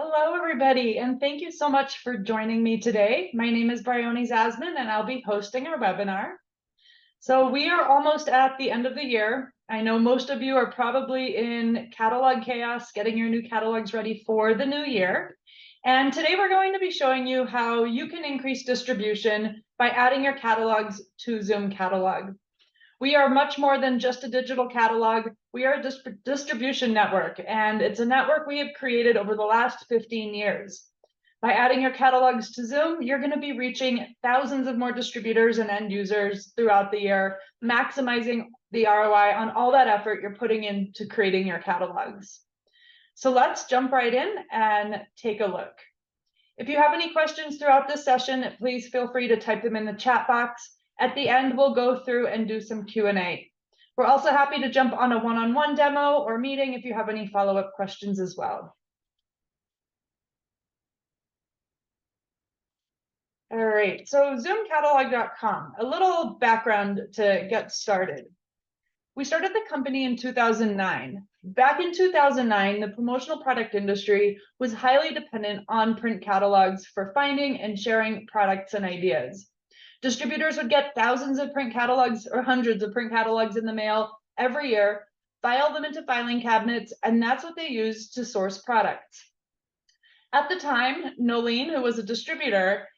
Hello, everybody, and thank you so much for joining me today. My name is Bryony Zasman, and I'll be hosting our webinar. So we are almost at the end of the year. I know most of you are probably in catalog chaos, getting your new catalogs ready for the new year. And today we're going to be showing you how you can increase distribution by adding your catalogs to ZOOMcatalog. We are much more than just a digital catalog. We are a distribution network, and it's a network we have created over the last 15 years. By adding your catalogs to Zoom, you're going to be reaching thousands of more distributors and end users throughout the year, maximizing the ROI on all that effort you're putting into creating your catalogs. So let's jump right in and take a look. If you have any questions throughout this session, please feel free to type them in the chat box. At the end, we'll go through and do some Q&A. We're also happy to jump on a one-on-one demo or meeting if you have any follow-up questions as well. All right, so ZOOMcatalog.com, a little background to get started. We started the company in 2009. Back in 2009, the promotional product industry was highly dependent on print catalogs for finding and sharing products and ideas. Distributors would get thousands of print catalogs or hundreds of print catalogs in the mail every year, file them into filing cabinets, and that's what they used to source products. At the time, Nolene, who was a distributor,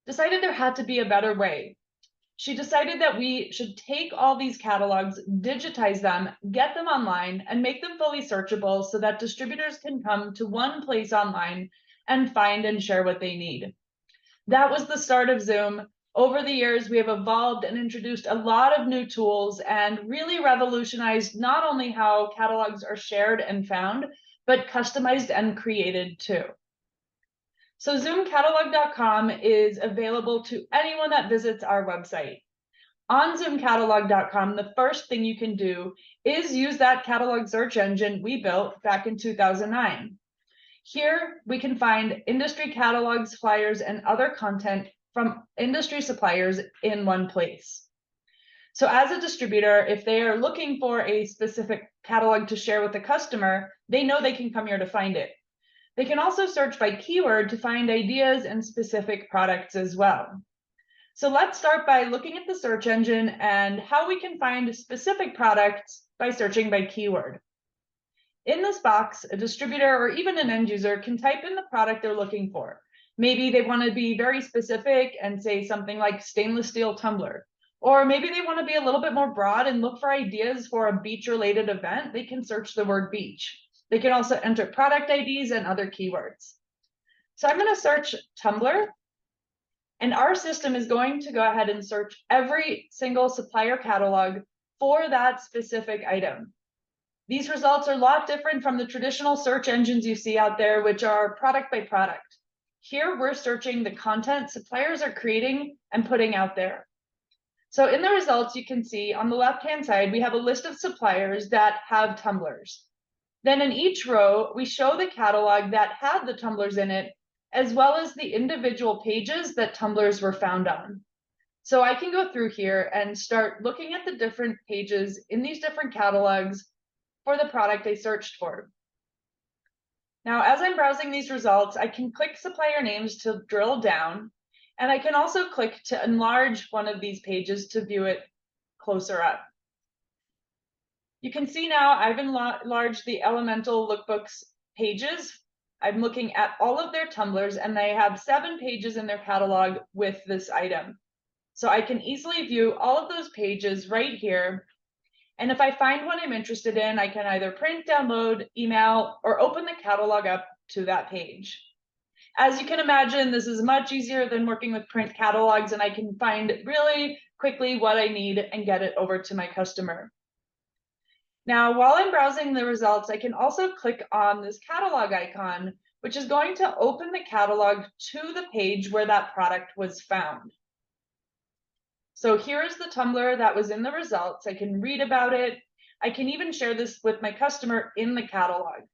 decided there had to be a better way. She decided that we should take all these catalogs, digitize them, get them online, and make them fully searchable so that distributors can come to one place online and find and share what they need. That was the start of Zoom. Over the years, we have evolved and introduced a lot of new tools and really revolutionized not only how catalogs are shared and found, but customized and created too. So ZOOMcatalog.com is available to anyone that visits our website. On ZOOMcatalog.com, the first thing you can do is use that catalog search engine we built back in 2009. Here, we can find industry catalogs, flyers, and other content from industry suppliers in one place. So as a distributor, if they are looking for a specific catalog to share with the customer, they know they can come here to find it. They can also search by keyword to find ideas and specific products as well. So let's start by looking at the search engine and how we can find specific products by searching by keyword. In this box, a distributor or even an end user can type in the product they're looking for. Maybe they want to be very specific and say something like stainless steel tumbler. Or maybe they want to be a little bit more broad and look for ideas for a beach-related event. They can search the word beach. They can also enter product IDs and other keywords. So I'm going to search tumbler, and our system is going to go ahead and search every single supplier catalog for that specific item. These results are a lot different from the traditional search engines you see out there, which are product by product. Here, we're searching the content suppliers are creating and putting out there. So in the results, you can see on the left-hand side, we have a list of suppliers that have tumblers. Then in each row, we show the catalog that had the tumblers in it, as well as the individual pages that tumblers were found on. So I can go through here and start looking at the different pages in these different catalogs for the product I searched for. Now, as I'm browsing these results, I can click supplier names to drill down, and I can also click to enlarge one of these pages to view it closer up. You can see now I've enlarged the Elemental Lookbooks pages. I'm looking at all of their tumblers, and they have 7 pages in their catalog with this item. So I can easily view all of those pages right here. And if I find one I'm interested in, I can either print, download, email, or open the catalog up to that page. As you can imagine, this is much easier than working with print catalogs, and I can find really quickly what I need and get it over to my customer. Now, while I'm browsing the results, I can also click on this catalog icon, which is going to open the catalog to the page where that product was found. So here is the tumbler that was in the results. I can read about it. I can even share this with my customer in the catalog.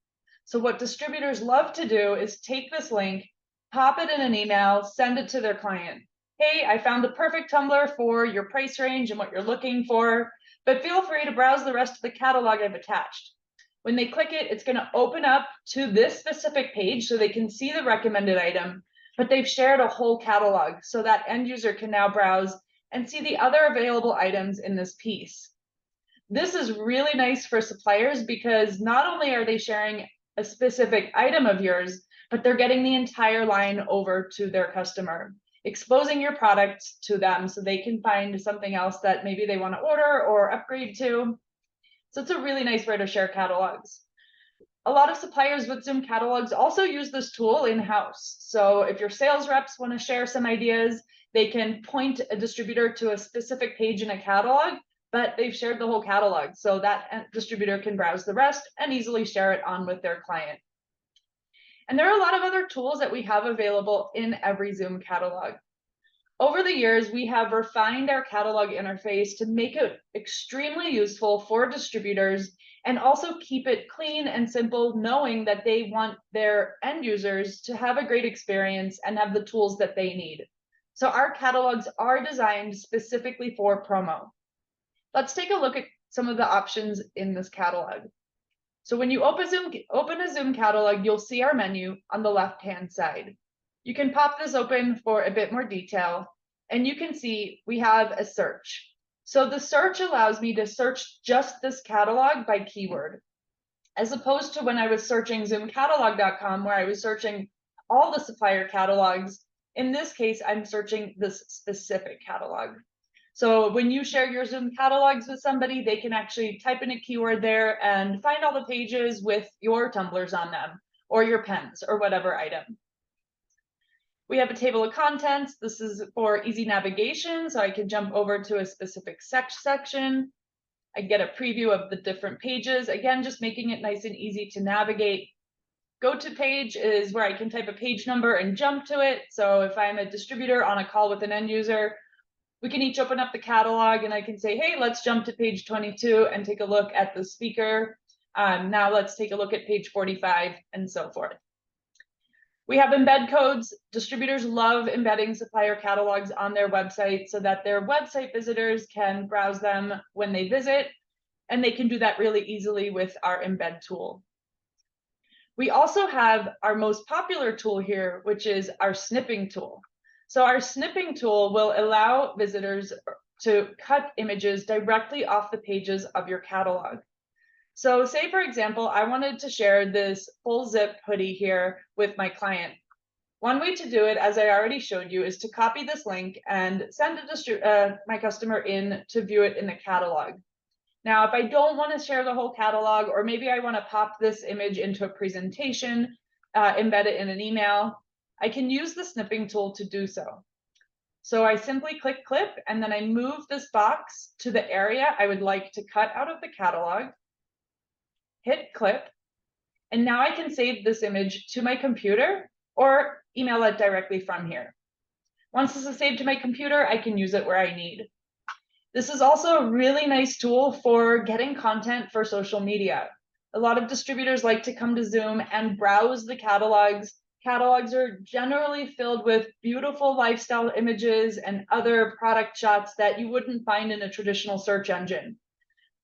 So what distributors love to do is take this link, pop it in an email, send it to their client. Hey, I found the perfect tumbler for your price range and what you're looking for, but feel free to browse the rest of the catalog I've attached. When they click it, it's going to open up to this specific page so they can see the recommended item, but they've shared a whole catalog so that end user can now browse and see the other available items in this piece. This is really nice for suppliers because not only are they sharing a specific item of yours, but they're getting the entire line over to their customer, exposing your product to them so they can find something else that maybe they want to order or upgrade to. So it's a really nice way to share catalogs. A lot of suppliers with ZOOMcatalogs also use this tool in-house. So if your sales reps want to share some ideas, they can point a distributor to a specific page in a catalog, but they've shared the whole catalog. So that distributor can browse the rest and easily share it on with their client. And there are a lot of other tools that we have available in every ZOOMcatalog. Over the years, we have refined our catalog interface to make it extremely useful for distributors and also keep it clean and simple, knowing that they want their end users to have a great experience and have the tools that they need. So our catalogs are designed specifically for promo. Let's take a look at some of the options in this catalog. So when you open a ZOOMcatalog, you'll see our menu on the left-hand side. You can pop this open for a bit more detail, and you can see we have a search. So the search allows me to search just this catalog by keyword, as opposed to when I was searching ZOOMcatalog.com, where I was searching all the supplier catalogs. In this case, I'm searching this specific catalog. So when you share your ZOOMcatalogs with somebody, they can actually type in a keyword there and find all the pages with your tumblers on them, or your pens, or whatever item. We have a table of contents. This is for easy navigation, so I can jump over to a specific section. I get a preview of the different pages. Again, just making it nice and easy to navigate. Go to page is where I can type a page number and jump to it. So if I'm a distributor on a call with an end user, we can each open up the catalog and I can say, hey, let's jump to page 22 and take a look at the speaker. Now let's take a look at page 45 and so forth. We have embed codes. Distributors love embedding supplier catalogs on their website so that their website visitors can browse them when they visit, and they can do that really easily with our embed tool. We also have our most popular tool here, which is our snipping tool. So our snipping tool will allow visitors to cut images directly off the pages of your catalog. So say, for example, I wanted to share this full zip hoodie here with my client. One way to do it, as I already showed you, is to copy this link and send my customer in to view it in the catalog. Now, if I don't want to share the whole catalog, or maybe I want to pop this image into a presentation, embed it in an email, I can use the snipping tool to do so. So I simply click clip, and then I move this box to the area I would like to cut out of the catalog, hit clip, and now I can save this image to my computer or email it directly from here. Once this is saved to my computer, I can use it where I need. This is also a really nice tool for getting content for social media. A lot of distributors like to come to Zoom and browse the catalogs. Catalogs are generally filled with beautiful lifestyle images and other product shots that you wouldn't find in a traditional search engine.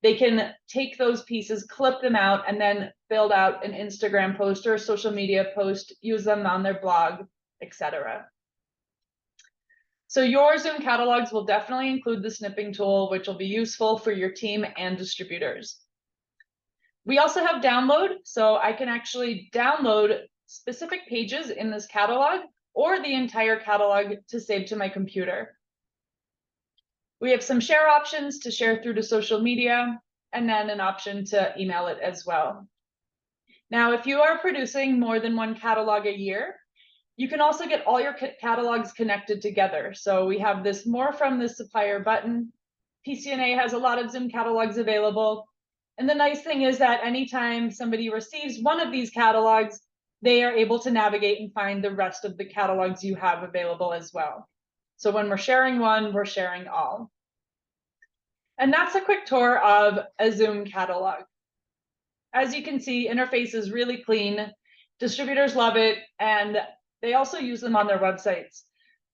They can take those pieces, clip them out, and then build out an Instagram post or a social media post, use them on their blog, etc. So your ZOOMcatalogs will definitely include the snipping tool, which will be useful for your team and distributors. We also have download, so I can actually download specific pages in this catalog or the entire catalog to save to my computer. We have some share options to share through to social media, and then an option to email it as well. Now, if you are producing more than one catalog a year, you can also get all your catalogs connected together. So we have this More from the Supplier button. PCNA has a lot of ZOOMcatalogs available. And the nice thing is that anytime somebody receives one of these catalogs, they are able to navigate and find the rest of the catalogs you have available as well. So when we're sharing one, we're sharing all. And that's a quick tour of a ZOOMcatalog. As you can see, interface is really clean. Distributors love it, and they also use them on their websites.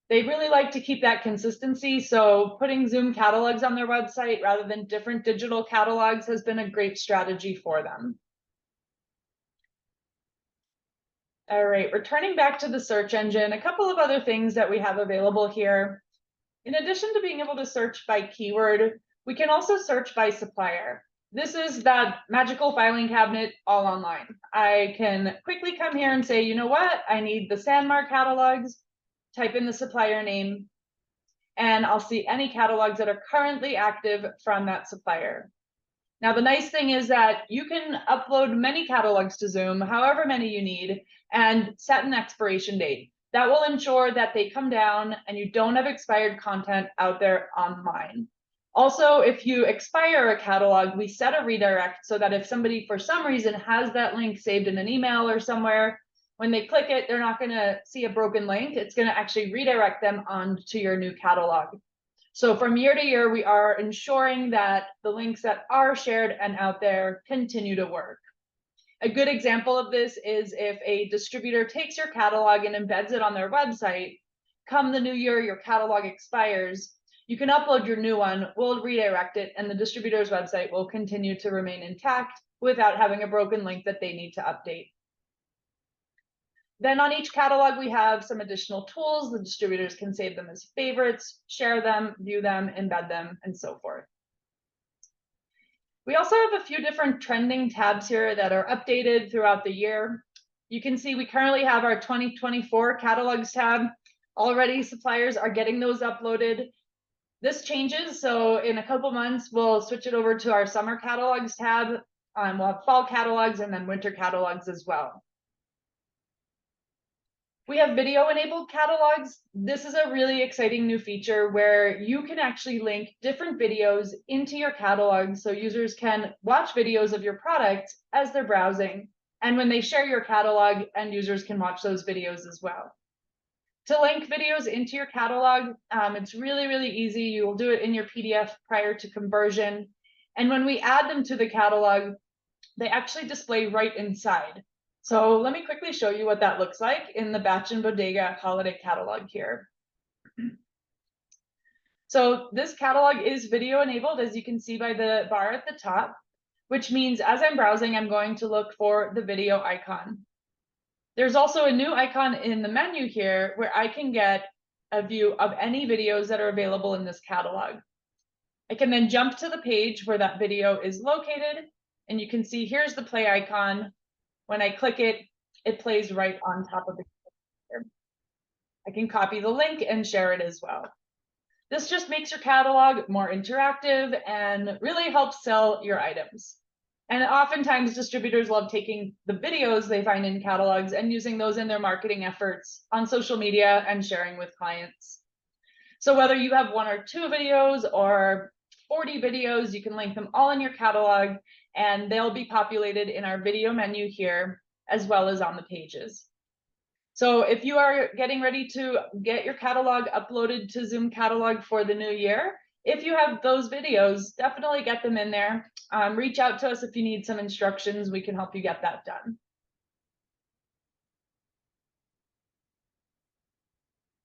They really like to keep that consistency, so putting ZOOMcatalogs on their website rather than different digital catalogs has been a great strategy for them. All right, returning back to the search engine, a couple of other things that we have available here. In addition to being able to search by keyword, we can also search by supplier. This is that magical filing cabinet all online. I can quickly come here and say, you know what, I need the Sanmar catalogs, type in the supplier name, and I'll see any catalogs that are currently active from that supplier. Now, the nice thing is that you can upload many catalogs to Zoom, however many you need, and set an expiration date. That will ensure that they come down and you don't have expired content out there online. Also, if you expire a catalog, we set a redirect so that if somebody for some reason has that link saved in an email or somewhere, when they click it, they're not going to see a broken link. It's going to actually redirect them onto your new catalog. So from year to year, we are ensuring that the links that are shared and out there continue to work. A good example of this is if a distributor takes your catalog and embeds it on their website, come the new year, your catalog expires, you can upload your new one, we'll redirect it, and the distributor's website will continue to remain intact without having a broken link that they need to update. Then on each catalog, we have some additional tools. The distributors can save them as favorites, share them, view them, embed them, and so forth. We also have a few different trending tabs here that are updated throughout the year. You can see we currently have our 2024 catalogs tab. Already suppliers are getting those uploaded. This changes, so in a couple months, we'll switch it over to our summer catalogs tab. We'll have fall catalogs and then winter catalogs as well. We have video-enabled catalogs. This is a really exciting new feature where you can actually link different videos into your catalog so users can watch videos of your product as they're browsing. And when they share your catalog, end users can watch those videos as well. To link videos into your catalog, it's really, really easy. You will do it in your PDF prior to conversion. And when we add them to the catalog, they actually display right inside. So let me quickly show you what that looks like in the Batch and Bodega holiday catalog here. So this catalog is video enabled, as you can see by the bar at the top, which means as I'm browsing, I'm going to look for the video icon. There's also a new icon in the menu here where I can get a view of any videos that are available in this catalog. I can then jump to the page where that video is located, and you can see here's the play icon. When I click it, it plays right on top of the computer. I can copy the link and share it as well. This just makes your catalog more interactive and really helps sell your items. And oftentimes distributors love taking the videos they find in catalogs and using those in their marketing efforts on social media and sharing with clients. So whether you have 1 or 2 videos or 40 videos, you can link them all in your catalog and they'll be populated in our video menu here, as well as on the pages. So if you are getting ready to get your catalog uploaded to ZOOMcatalog for the new year, if you have those videos, definitely get them in there. Reach out to us if you need some instructions. We can help you get that done.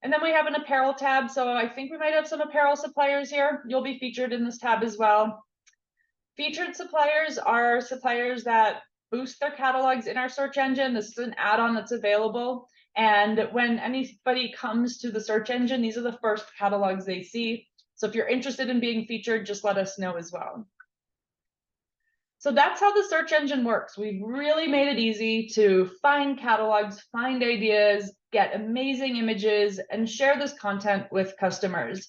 And then we have an apparel tab. So I think we might have some apparel suppliers here. You'll be featured in this tab as well. Featured suppliers are suppliers that boost their catalogs in our search engine. This is an add-on that's available. And when anybody comes to the search engine, these are the first catalogs they see. So if you're interested in being featured, just let us know as well. So that's how the search engine works. We've really made it easy to find catalogs, find ideas, get amazing images, and share this content with customers.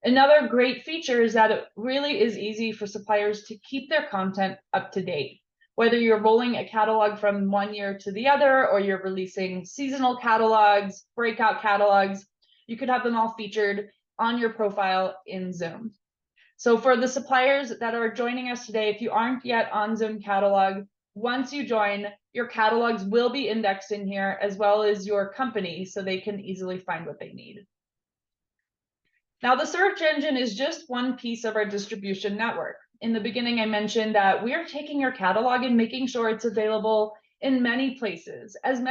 Another great feature is that it really is easy for suppliers to keep their content up to date. Whether you're rolling a catalog from one year to the other, or you're releasing seasonal catalogs, breakout catalogs, you could have them all featured on your profile in Zoom. So for the suppliers that are joining us today, if you aren't yet on ZOOMcatalog, once you join, your catalogs will be indexed in here as well as your company, so they can easily find what they need. Now, the search engine is just one piece of our distribution network. In the beginning, I mentioned that we are taking your catalog and making sure it's available in many places as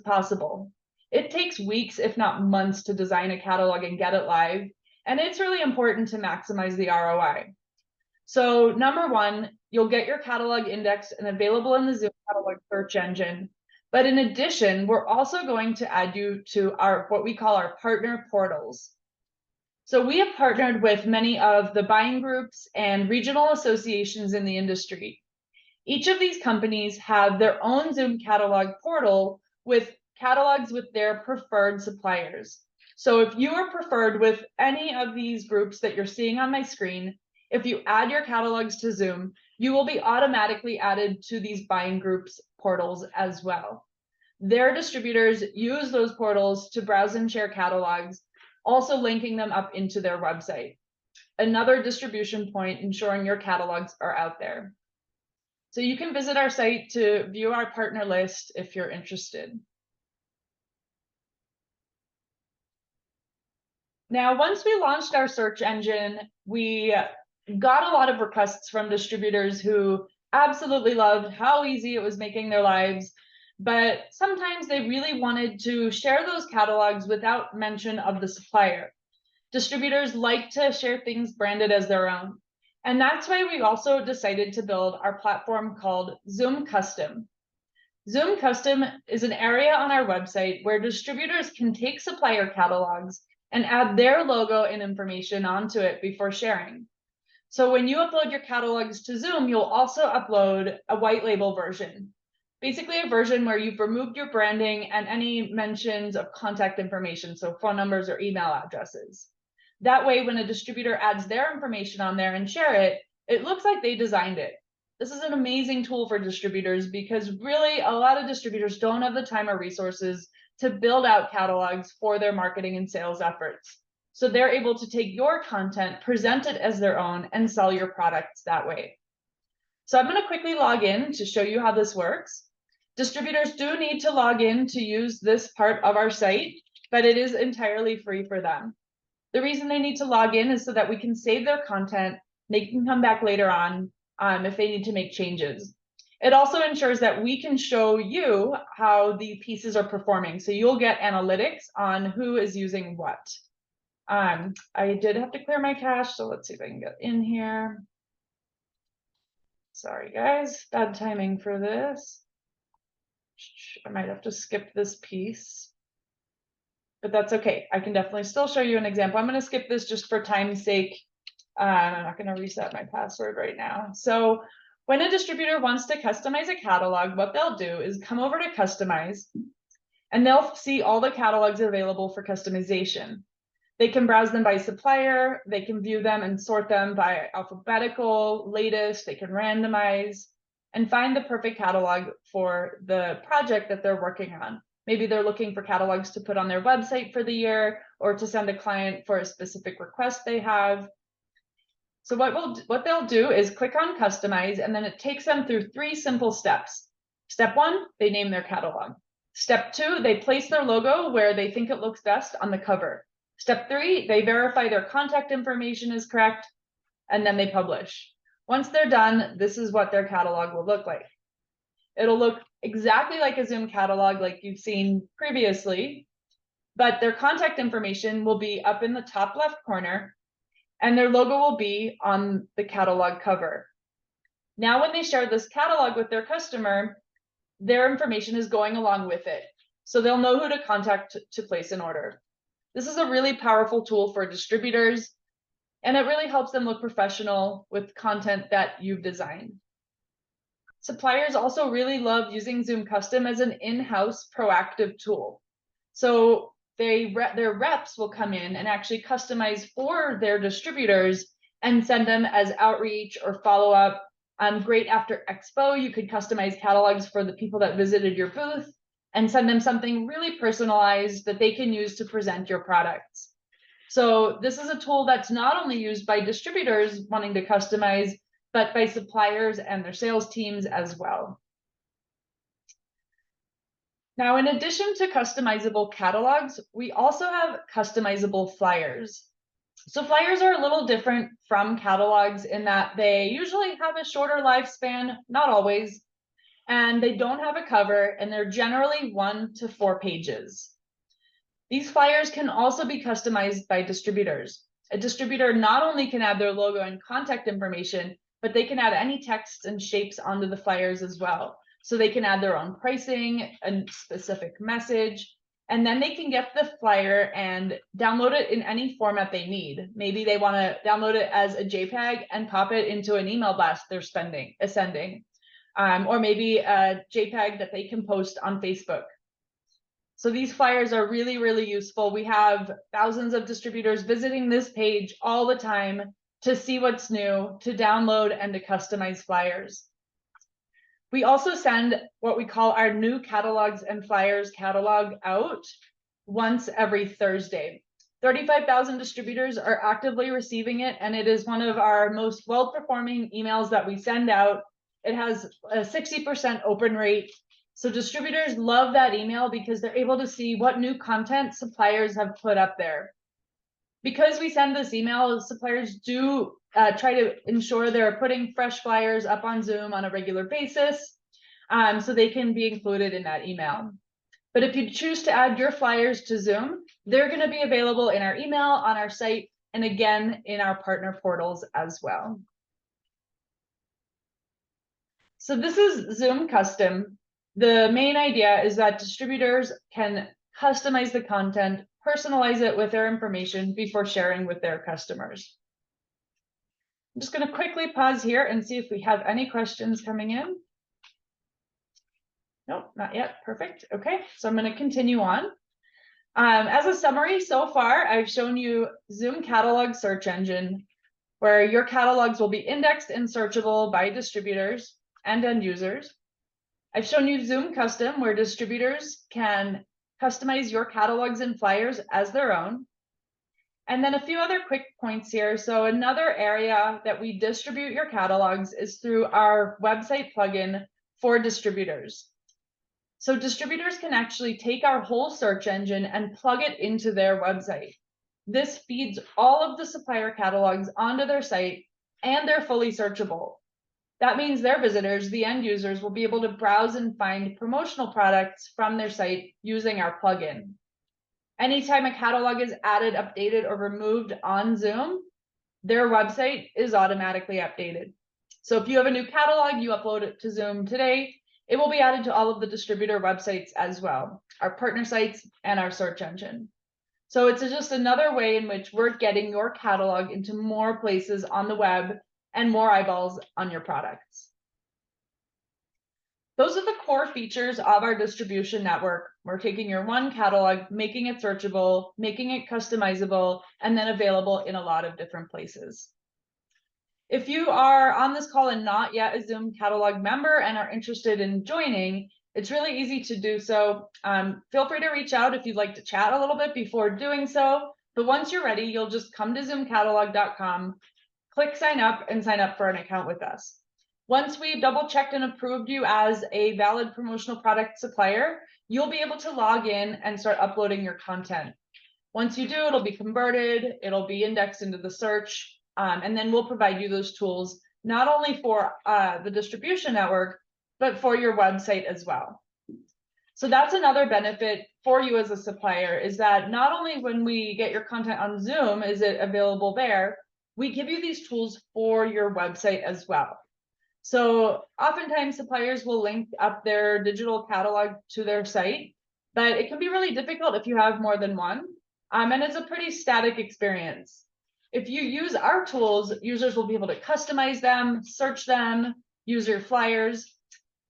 possible. It takes weeks, if not months, to design a catalog and get it live. And it's really important to maximize the ROI. So number one, you'll get your catalog indexed and available in the ZOOMcatalog search engine. But in addition, we're also going to add you to our what we call our partner portals. So we have partnered with many of the buying groups and regional associations in the industry. Each of these companies have their own ZOOMcatalog portal with catalogs with their preferred suppliers. So if you are preferred with any of these groups that you're seeing on my screen, if you add your catalogs to Zoom, you will be automatically added to these buying groups portals as well. Their distributors use those portals to browse and share catalogs, also linking them up into their website. Another distribution point ensuring your catalogs are out there. So you can visit our site to view our partner list if you're interested. Now, once we launched our search engine, we got a lot of requests from distributors who absolutely loved how easy it was making their lives, but sometimes they really wanted to share those catalogs without mention of the supplier. Distributors like to share things branded as their own. And that's why we also decided to build our platform called Zoom Custom. Zoom Custom is an area on our website where distributors can take supplier catalogs and add their logo and information onto it before sharing. So when you upload your catalogs to Zoom, you'll also upload a white label version, basically a version where you've removed your branding and any mentions of contact information, so phone numbers or email addresses. That way, when a distributor adds their information on there and share it, it looks like they designed it. This is an amazing tool for distributors because really a lot of distributors don't have the time or resources to build out catalogs for their marketing and sales efforts. So they're able to take your content, present it as their own, and sell your products that way. So I'm going to quickly log in to show you how this works. Distributors do need to log in to use this part of our site, but it is entirely free for them. The reason they need to log in is so that we can save their content. They can come back later on if they need to make changes. It also ensures that we can show you how the pieces are performing. So you'll get analytics on who is using what. I did have to clear my cache, so let's see if I can get in here. Sorry, guys, bad timing for this. I might have to skip this piece, but that's okay. I can definitely still show you an example. I'm going to skip this just for time's sake. I'm not going to reset my password right now. So when a distributor wants to customize a catalog, what they'll do is come over to customize, and they'll see all the catalogs available for customization. They can browse them by supplier, they can view them and sort them by alphabetical, latest, they can randomize, and find the perfect catalog for the project that they're working on. Maybe they're looking for catalogs to put on their website for the year or to send a client for a specific request they have. So what they'll do is click on customize, and then it takes them through 3 simple steps. Step 1, they name their catalog. Step 2, they place their logo where they think it looks best on the cover. Step 3, they verify their contact information is correct, and then they publish. Once they're done, this is what their catalog will look like. It'll look exactly like a Zoom catalog like you've seen previously, but their contact information will be up in the top left corner, and their logo will be on the catalog cover. Now, when they share this catalog with their customer, their information is going along with it, so they'll know who to contact to place an order. This is a really powerful tool for distributors, and it really helps them look professional with content that you've designed. Suppliers also really love using Zoom Custom as an in-house proactive tool. So their reps will come in and actually customize for their distributors and send them as outreach or follow-up. Great after Expo, you could customize catalogs for the people that visited your booth and send them something really personalized that they can use to present your products. So this is a tool that's not only used by distributors wanting to customize, but by suppliers and their sales teams as well. Now, in addition to customizable catalogs, we also have customizable flyers. So flyers are a little different from catalogs in that they usually have a shorter lifespan, not always, and they don't have a cover, and they're generally 1 to 4 pages. These flyers can also be customized by distributors. A distributor not only can add their logo and contact information, but they can add any text and shapes onto the flyers as well. So they can add their own pricing, a specific message, and then they can get the flyer and download it in any format they need. Maybe they want to download it as a JPEG and pop it into an email blast they're sending, or maybe a JPEG that they can post on Facebook. So these flyers are really, really useful. We have thousands of distributors visiting this page all the time to see what's new, to download, and to customize flyers. We also send what we call our new catalogs and flyers catalog out once every Thursday. 35,000 distributors are actively receiving it, and it is one of our most well-performing emails that we send out. It has a 60% open rate. So distributors love that email because they're able to see what new content suppliers have put up there. Because we send this email, suppliers do try to ensure they're putting fresh flyers up on Zoom on a regular basis, so they can be included in that email. But if you choose to add your flyers to Zoom, they're going to be available in our email, on our site, and again in our partner portals as well. So this is Zoom Custom. The main idea is that distributors can customize the content, personalize it with their information before sharing with their customers. I'm just going to quickly pause here and see if we have any questions coming in. Nope, not yet. Perfect. Okay, so I'm going to continue on. As a summary, so far, I've shown you ZOOMcatalog search engine, where your catalogs will be indexed and searchable by distributors and end users. I've shown you Zoom Custom, where distributors can customize your catalogs and flyers as their own. And then a few other quick points here. So another area that we distribute your catalogs is through our website plugin for distributors. So distributors can actually take our whole search engine and plug it into their website. This feeds all of the supplier catalogs onto their site, and they're fully searchable. That means their visitors, the end users, will be able to browse and find promotional products from their site using our plugin. Anytime a catalog is added, updated, or removed on Zoom, their website is automatically updated. So if you have a new catalog, you upload it to Zoom today, it will be added to all of the distributor websites as well, our partner sites and our search engine. So it's just another way in which we're getting your catalog into more places on the web and more eyeballs on your products. Those are the core features of our distribution network. We're taking your one catalog, making it searchable, making it customizable, and then available in a lot of different places. If you are on this call and not yet a ZOOMcatalog member and are interested in joining, it's really easy to do so. Feel free to reach out if you'd like to chat a little bit before doing so. But once you're ready, you'll just come to ZOOMcatalog.com, click sign up, and sign up for an account with us. Once we've double checked and approved you as a valid promotional product supplier, you'll be able to log in and start uploading your content. Once you do, it'll be converted, it'll be indexed into the search, and then we'll provide you those tools, not only for the distribution network, but for your website as well. So that's another benefit for you as a supplier, is that not only when we get your content on Zoom is it available there, we give you these tools for your website as well. So oftentimes suppliers will link up their digital catalog to their site, but it can be really difficult if you have more than one, and it's a pretty static experience. If you use our tools, users will be able to customize them, search them, use your flyers.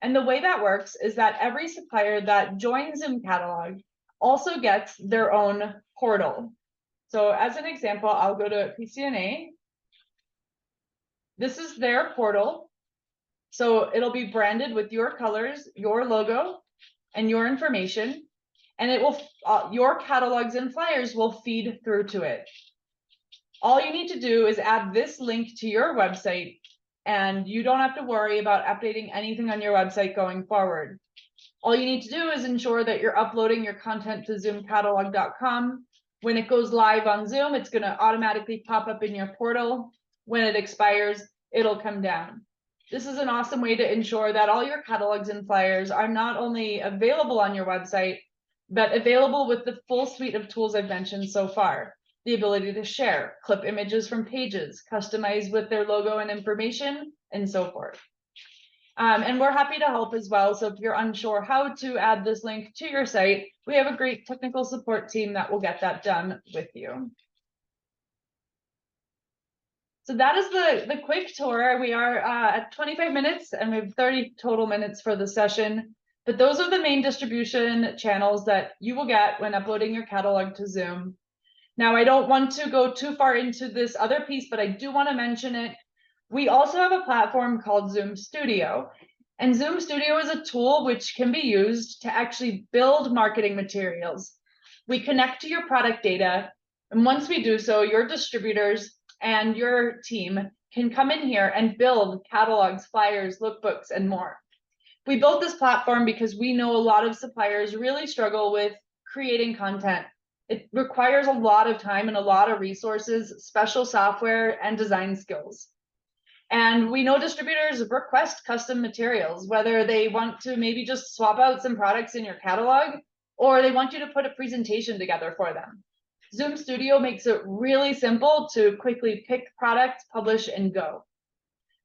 And the way that works is that every supplier that joins ZOOMcatalog also gets their own portal. So as an example, I'll go to PCNA. This is their portal. So it'll be branded with your colors, your logo, and your information, and it will your catalogs and flyers will feed through to it. All you need to do is add this link to your website, and you don't have to worry about updating anything on your website going forward. All you need to do is ensure that you're uploading your content to ZOOMcatalog.com. When it goes live on Zoom, it's going to automatically pop up in your portal. When it expires, it'll come down. This is an awesome way to ensure that all your catalogs and flyers are not only available on your website, but available with the full suite of tools I've mentioned so far. The ability to share, clip images from pages, customize with their logo and information, and so forth. And we're happy to help as well. So if you're unsure how to add this link to your site, we have a great technical support team that will get that done with you. So that is the quick tour. We are at 25 minutes and we have 30 total minutes for the session. But those are the main distribution channels that you will get when uploading your catalog to Zoom. Now, I don't want to go too far into this other piece, but I do want to mention it. We also have a platform called Zoom Studio. And Zoom Studio is a tool which can be used to actually build marketing materials. We connect to your product data. And once we do so, your distributors and your team can come in here and build catalogs, flyers, lookbooks, and more. We built this platform because we know a lot of suppliers really struggle with creating content. It requires a lot of time and a lot of resources, special software, and design skills. And we know distributors request custom materials, whether they want to maybe just swap out some products in your catalog, or they want you to put a presentation together for them. Zoom Studio makes it really simple to quickly pick products, publish, and go.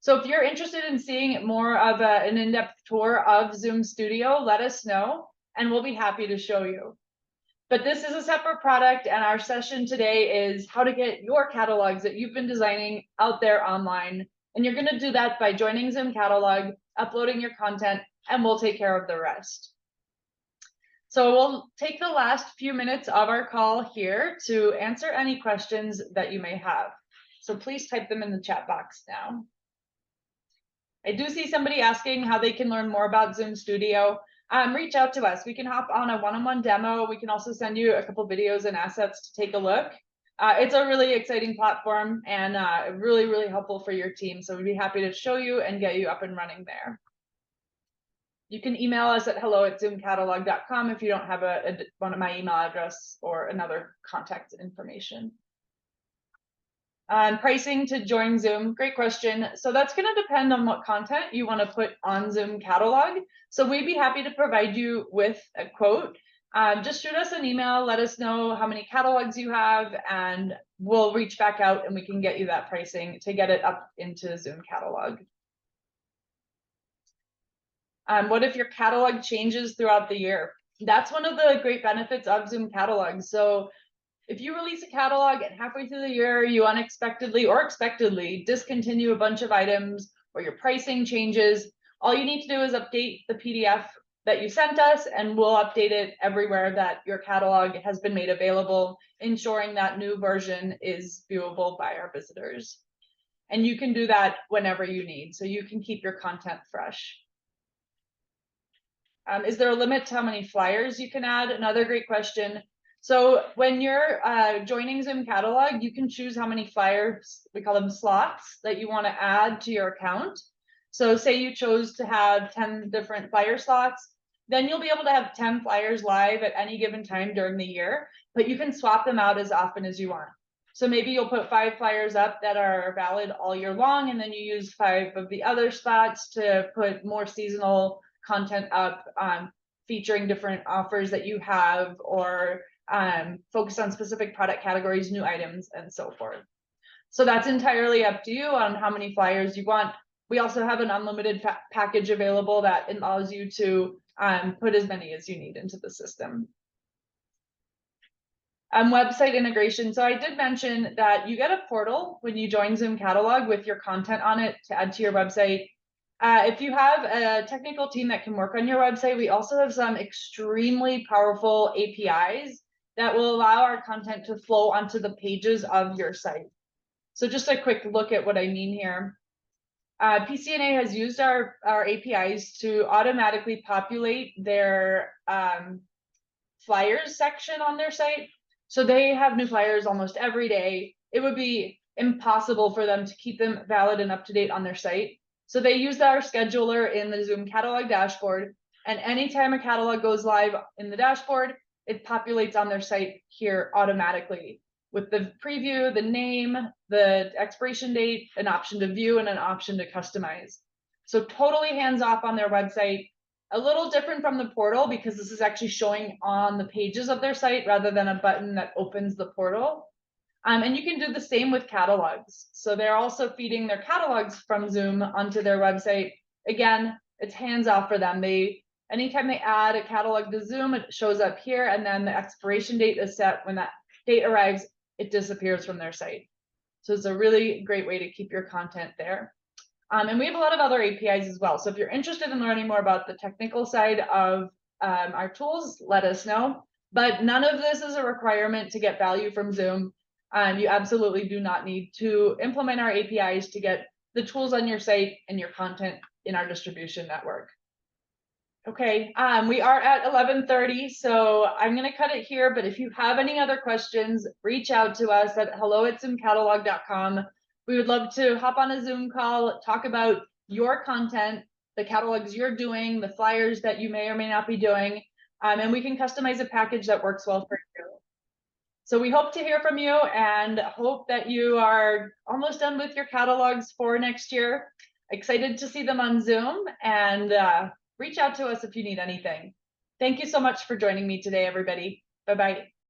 So if you're interested in seeing more of an in-depth tour of Zoom Studio, let us know, and we'll be happy to show you. But this is a separate product, and our session today is how to get your catalogs that you've been designing out there online. And you're going to do that by joining ZOOMcatalog, uploading your content, and we'll take care of the rest. So we'll take the last few minutes of our call here to answer any questions that you may have. So please type them in the chat box now. I do see somebody asking how they can learn more about Zoom Studio. Reach out to us. We can hop on a one-on-one demo. We can also send you a couple videos and assets to take a look. It's a really exciting platform and really, really helpful for your team. So we'd be happy to show you and get you up and running there. You can email us at hello@zoomcatalog.com if you don't have one of my email address or another contact information. Pricing to join Zoom, great question. So that's going to depend on what content you want to put on ZOOMcatalog. So we'd be happy to provide you with a quote. Just shoot us an email, let us know how many catalogs you have, and we'll reach back out and we can get you that pricing to get it up into ZOOMcatalog. What if your catalog changes throughout the year? That's one of the great benefits of ZOOMcatalog. So if you release a catalog and halfway through the year, you unexpectedly or expectedly discontinue a bunch of items or your pricing changes, all you need to do is update the PDF that you sent us and we'll update it everywhere that your catalog has been made available, ensuring that new version is viewable by our visitors. And you can do that whenever you need, so you can keep your content fresh. Is there a limit to how many flyers you can add? Another great question. So when you're joining ZOOMcatalog, you can choose how many flyers, we call them slots, that you want to add to your account. So say you chose to have 10 different flyer slots, then you'll be able to have 10 flyers live at any given time during the year, but you can swap them out as often as you want. So maybe you'll put 5 flyers up that are valid all year long, and then you use 5 of the other spots to put more seasonal content up, featuring different offers that you have, or focus on specific product categories, new items, and so forth. So that's entirely up to you on how many flyers you want. We also have an unlimited package available that allows you to put as many as you need into the system. Website integration. So I did mention that you get a portal when you join ZOOMcatalog with your content on it to add to your website. If you have a technical team that can work on your website, we also have some extremely powerful APIs that will allow our content to flow onto the pages of your site. So just a quick look at what I mean here. PCNA has used our APIs to automatically populate their flyers section on their site. So they have new flyers almost every day. It would be impossible for them to keep them valid and up to date on their site. So they use our scheduler in the ZOOMcatalog dashboard, and anytime a catalog goes live in the dashboard, it populates on their site here automatically with the preview, the name, the expiration date, an option to view, and an option to customize. So totally hands-off on their website. A little different from the portal because this is actually showing on the pages of their site rather than a button that opens the portal. And you can do the same with catalogs. So they're also feeding their catalogs from Zoom onto their website. Again, it's hands off for them. Anytime they add a catalog to Zoom, it shows up here, and then the expiration date is set. When that date arrives, it disappears from their site. So it's a really great way to keep your content there. And we have a lot of other APIs as well. So if you're interested in learning more about the technical side of our tools, let us know. But none of this is a requirement to get value from Zoom. You absolutely do not need to implement our APIs to get the tools on your site and your content in our distribution network. Okay, we are at 11:30, so I'm going to cut it here. But if you have any other questions, reach out to us at hello@ZOOMcatalog.com. We would love to hop on a Zoom call, talk about your content, the catalogs you're doing, the flyers that you may or may not be doing, and we can customize a package that works well for you. So we hope to hear from you and hope that you are almost done with your catalogs for next year. Excited to see them on Zoom, and reach out to us if you need anything. Thank you so much for joining me today, everybody. Bye-bye.